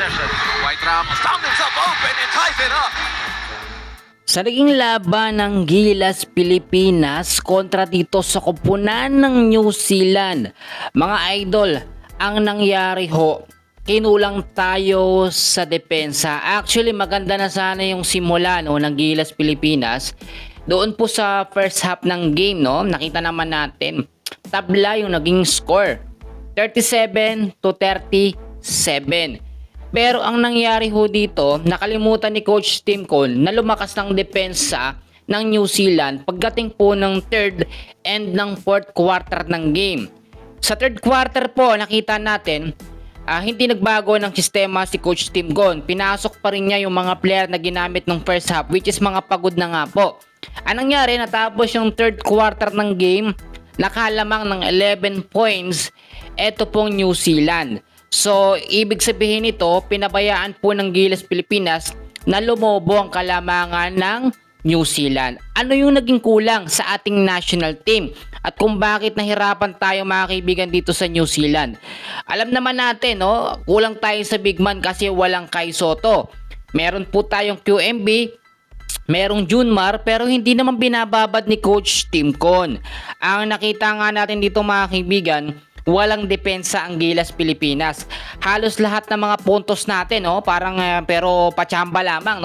possession. White Ramos found himself open and ties it up. Sa naging laban ng Gilas Pilipinas kontra dito sa koponan ng New Zealand, mga idol, ang nangyari ho, kinulang tayo sa depensa. Actually, maganda na sana yung simula ng Gilas Pilipinas. Doon po sa first half ng game, nakita naman natin, tabla yung naging score, 37-37. Pero ang nangyari ho dito, nakalimutan ni Coach Tim Cole na lumakas ng depensa ng New Zealand pagdating po ng third and ng fourth quarter ng game. Sa third quarter po, nakita natin, hindi nagbago ng sistema si Coach Tim Cole. Pinasok pa rin niya yung mga player na ginamit ng first half, which is mga pagod na nga po. Anong nangyari, natapos yung third quarter ng game, nakalamang ng 11 points, eto pong New Zealand. So, ibig sabihin nito, pinabayaan po ng Gilas Pilipinas na lumobo ang kalamangan ng New Zealand. Ano yung naging kulang sa ating national team? At kung bakit nahirapan tayo mga kaibigan dito sa New Zealand? Alam naman natin, kulang tayo sa big man kasi walang Kai Sotto. Meron po tayong QMB, merong Junmar, pero hindi naman binababad ni Coach Tim Cole. Ang nakita nga natin dito mga kaibigan, walang depensa ang Gilas Pilipinas. Halos lahat ng mga puntos natin, parang pero pachamba lamang,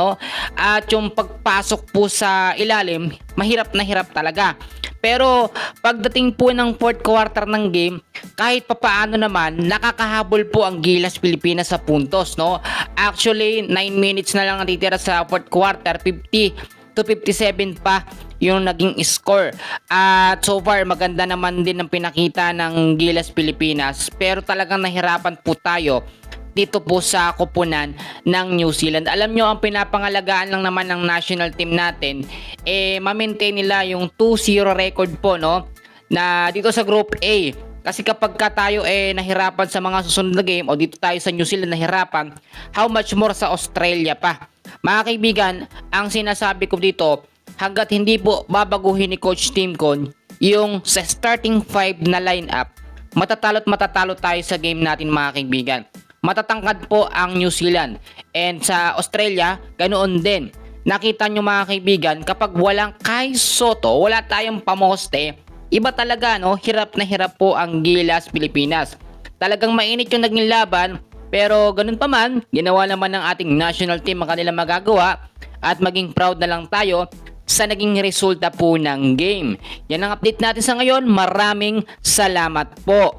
At yung pagpasok po sa ilalim, mahirap na hirap talaga. Pero pagdating po ng fourth quarter ng game, kahit papaano naman, nakakahabol po ang Gilas Pilipinas sa puntos, Actually, 9 minutes na lang natitira sa fourth quarter, 50-57 pa yung naging score. At so far, maganda naman din ang pinakita ng Gilas Pilipinas. Pero talagang nahirapan po tayo dito po sa koponan ng New Zealand. Alam nyo, ang pinapangalagaan lang naman ng national team natin, ma-maintain nila yung 2-0 record po, na dito sa Group A. Kasi kapag tayo nahirapan sa mga susunod na game, o dito tayo sa New Zealand nahirapan, how much more sa Australia pa. Mga kaibigan, ang sinasabi ko dito, hanggat hindi po babaguhin ni Coach Tim Cole yung sa starting 5 na lineup, matatalo tayo sa game natin mga kaibigan. Matatangkad po ang New Zealand. And sa Australia, ganoon din. Nakita nyo mga kaibigan, kapag walang Kai Sotto, wala tayong pamoste, iba talaga, hirap na hirap po ang Gilas Pilipinas. Talagang mainit yung naging laban, pero ganun pa man, ginawa naman ng ating national team ang kanilang magagawa at maging proud na lang tayo sa naging resulta po ng game. Yan ang update natin sa ngayon. Maraming salamat po.